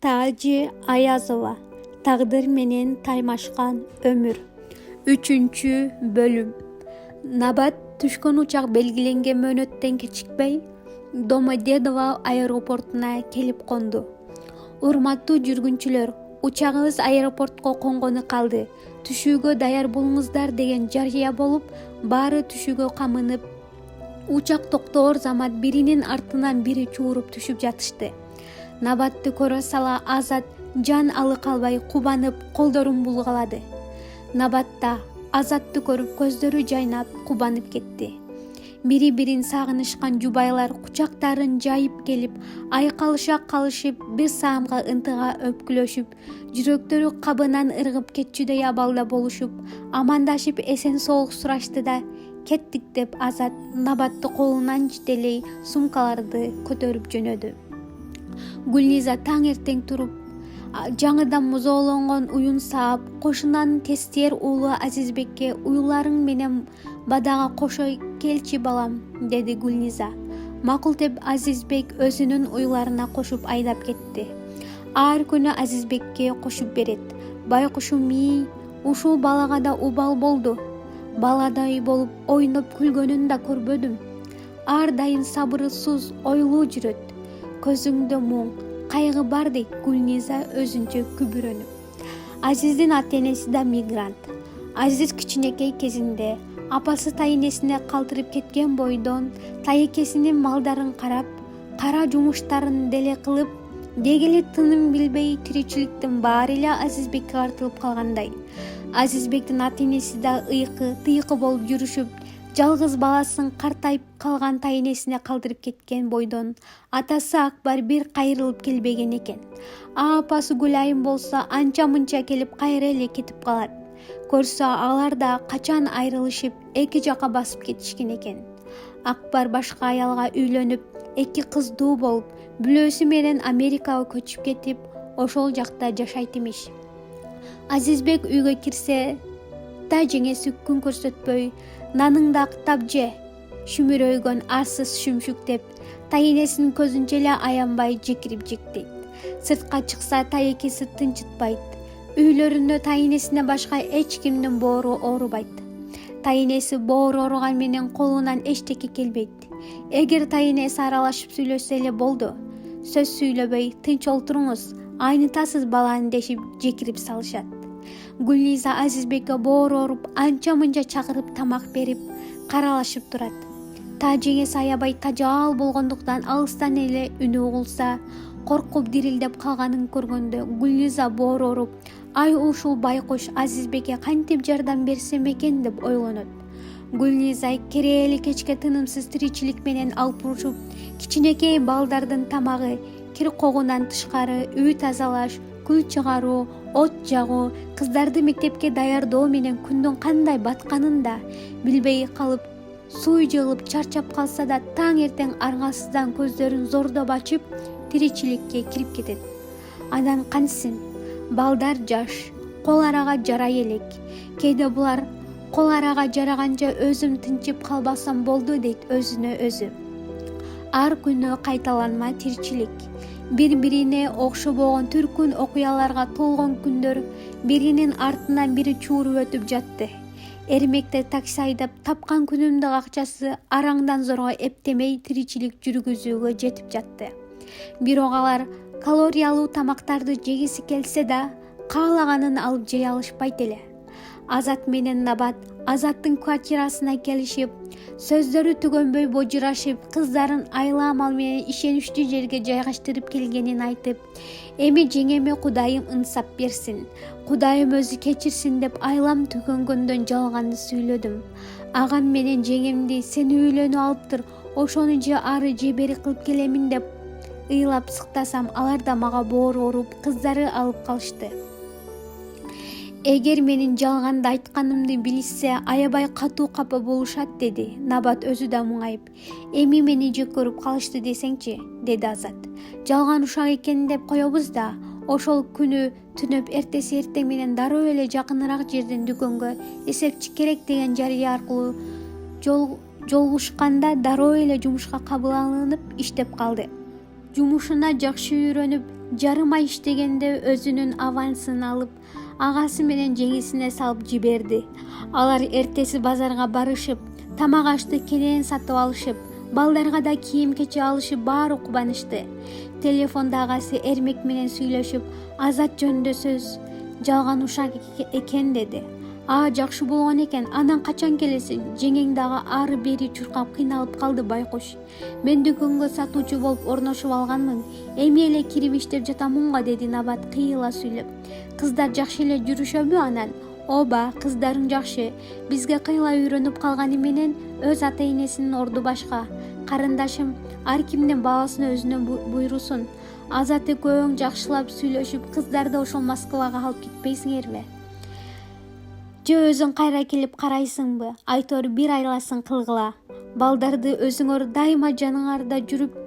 Taji Ayazova Taqdir menen taymashqan ömür 3. bölüm. Nabat түшкөн учак белгиленген мөөнөттөн кечикпей Домодедово аэропортуна келип конду. Урматтуу жүргүнчүлөр, учагыбыз аэропортко конгону калды. Түшүүгө даяр болуңуздар деген жарыя болуп, баары түшүүгө камынып, учак токтоор замат биринин артынан бири чууруп түшүп жатышты. Набатты көрө сала Азат жан алык албай кубанып, колдорун булгалады. Набатта Азатты көрүп көздөрү жайнап кубанып кетти. Бири-бирин сагынышкан жубайлар кучактарын жайып келип, айкалыша калышып, бир саамга ынтыга өпкүлөшүп, жүрөктөрү кабынан ыргып кетчүдөй абалда болушуп, амандашып эсен соолук сурашты да кеттик деп Азат Набатты колунан жетелей сумкаларды көтөрүп жөнөдү. Гүлниза таң эртең туруп, жаңыдан музоолонгон уюн саап, кошунан тестер уулу Азизбекке уюларың менен бадага кошо келчи балам, деди Гүлниза. Макул деп Азизбек өзүнүн уюларына кошуп айдап кетти. Ар күнү Азизбекке кошуп берет. Байкушум мии, ушул балага да убал болду. Баладай болуп ойноп күлгөнүн да көрбөдүм. Ар дайым сабырсыз, ойлуу жүрөт. Көзүңдө муң, кайгы бар дейт Гүлниза өзүнчө күбүрөнүп. Азиздин ата-энеси да мигрант. Азиз кичинекей кезинде апасы тайынесине калтырып кеткен бойдон тайекесинин малдарын карап, кара жумуштарын деле кылып, дегеле тыным билбей тиричиликтин баары эле Азизбекке артылып калгандай. Азизбектин ата-энеси да тыйкы болуп жүрүшүп, жалгыз баласын картайып калган тайынесине калтырып кеткен бойдон атасы Акбар бир кайрылып келбеген экен. Апасы Гүлайым болсо анча-мынча келип кайра эле кетип калат. Көрсө алар да качан айрылышып, эки жака басып кетишкен экен. Акбар башка аялга үйлөнүп, эки кыздуу болуп, бүлөсү менен Америкага көчүп кетип, ошол жакта жашайт имиш. Азизбек үйгө кирсе да жеңеси күн көрсөтпөй, наныңды актап же, шүмүрөйгөн арсыз шүмшүк деп, тайынесинин көзүнчө эле аянбай жекирип жектейт. Сыртка чыкса тайекеси тынчытпайт. Үйлөрүндө тайынесине башка эч кимдин боору оорубайт. Тайынеси боору ооруган менен колунан эчтеке келбейт. Эгер тайынеси аралашып сүйлөшсө эле болду. Сөз сүйлөбөй, тынч олтуруңуз, айнытасыз баланы дешип жекирип салышат. Гүлниза Азизбекке боору ооруп, анча-мынча чакырып тамак берип, каралашып турат. Та жеңеси аябай тажаал болгондуктан алыстан эле үнү угулса, коркуп дирилдеп калганын көргөндө Гүлниза боору ооруп, ай ушул байкуш Азизбекке кантип жардам берсем экен деп ойлонот. Гүлниза керели кечке тынымсыз тиричилик менен алпурушуп, кичинекей балдардын тамагы, кир когунан тышкары үй тазалаш, күл чыгаруу, от жагуу, кыздарды мектепке даярдоо менен күндүн кандай батканын да билбей калып, суу жыгылып чарчап калса да таң эртең аргасыздан көздөрүн зордоп ачып, тиричиликке кирип кетет. Анан кантсин, балдар жаш, кол арага жарай элек. Кээде булар кол арага жараганча өзүм тынчып калбасам болду дейт өзүнө өзү. Ар күнү кайталанма тиричилик. Бири-бирине окшобогон түркүн окуяларга толгон күндөр биринин артынан бири чууруп өтүп жатты. Эрмекте такси айдап тапкан күнүмдүк акчасы араңдан зорго эптемей тиричилик жүргүзүүгө жетип жатты. Бирок алар калориялуу тамактарды жегиси келсе да, каалаганын алып жей алышпайт эле. Азат менен Набат Азаттын квартирасына келишип, сөздөрү түгөнбөй божурашып, кыздарын айламал менен ишеничтүү жерге жайгаштырып келгенин айтып, эми жеңеме Кудайым ынсап берсин, Кудайым өзү кечирсин деп айлам түгөнгөндөн жалганды сүйлөдүм. Агам менен жеңемди сен үйлөнүп алыптыр, ошону же ары же бери кылып келемин деп ыйлап сыктасам, алар да мага боору ооруп, кыздары алып калышты. Эгер менин жалганды айтканымды билишсе, аябай катуу капа болушат, деди. Набат өзү да муңайып. Эми мени жек көрүп калышты десеңчи, деди Азат. Жалган ушак экен деп коебуз да, ошол күнү түнөп эртеси эртең менен дароо эле жакыныраак жерден дүкөнгө эсепчи керек деген жарыя аркылуу жолугушканда дароо эле жумушка кабыл алынып иштеп калды. Жумушуна жакшы үйрөнүп, жарым ай иштегенде өзүнүн авансын алып агасы менен жеңисине салып жиберди. Алар эртеси базарга барышып, тамак ашты кенен сатып алышып, балдарга да кийим кече алышып баары кубанышты. Телефонда агасы Эрмек менен сүйлөшүп, Азат жөнүндө сөз жалган ушак экен деди. Жакшы болгон экен, анан качан келесиң? Жеңең дагы ары бери чуркап кыйналып калды байкуш. Мен дүкөнгө сатуучу болуп орношуп алганмын. Эми эле кирип иштеп жатамын го, деди Набат кыйыла сүйлөп. Кыздар жакшы эле жүрүшөбү анан? Ооба, кыздарың жакшы. Бизге кыйла үйрөнүп калганы менен өз ата-энесинин орду башка. Карындашым, ар кимдин баасына өзүнө буйрусун. Азат экөөң жакшылап сүйлөшүп, кыздарды ошол Москвага алып кетпейсиңерби? Же өзүң кайра келип карайсыңбы? Айтор бир айласын кылгыла. Балдарды өзүңөр дайыма жаныңарда жүрүп,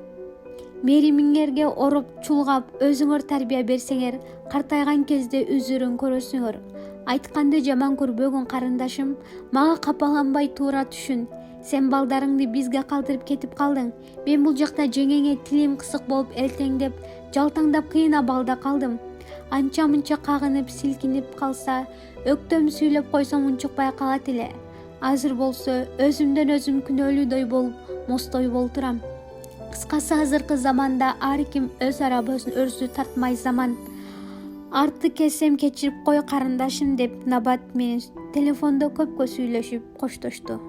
меримиңерге ороп чулгап, өзүңөр тарбия берсеңер, картайган кезде үзүрүн көрөсүңөр. Айтканды жаман көрбөгүн карындашым, мага капаланбай туура түшүн. Сен балдарыңды бизге калтырып кетип калдың. Мен бул жакта жеңеңе тилим кысык болуп элтеңдеп, жалтаңдап кыйнап алда калдым. Анча-мынча кагынып, силкинип калса, өктөм сүйлөп койсом унчукпай калат эле. Азыр болсо өзүмдөн өзүм күнөөлүүдөй болуп, мостой болуп турам. Кыскасы, азыркы заманда ар ким өз ара өрсү тартмай заман. Арты кесем кечирип кой карындашым, деп Набат менен телефондо көпкө сүйлөшүп коштошту.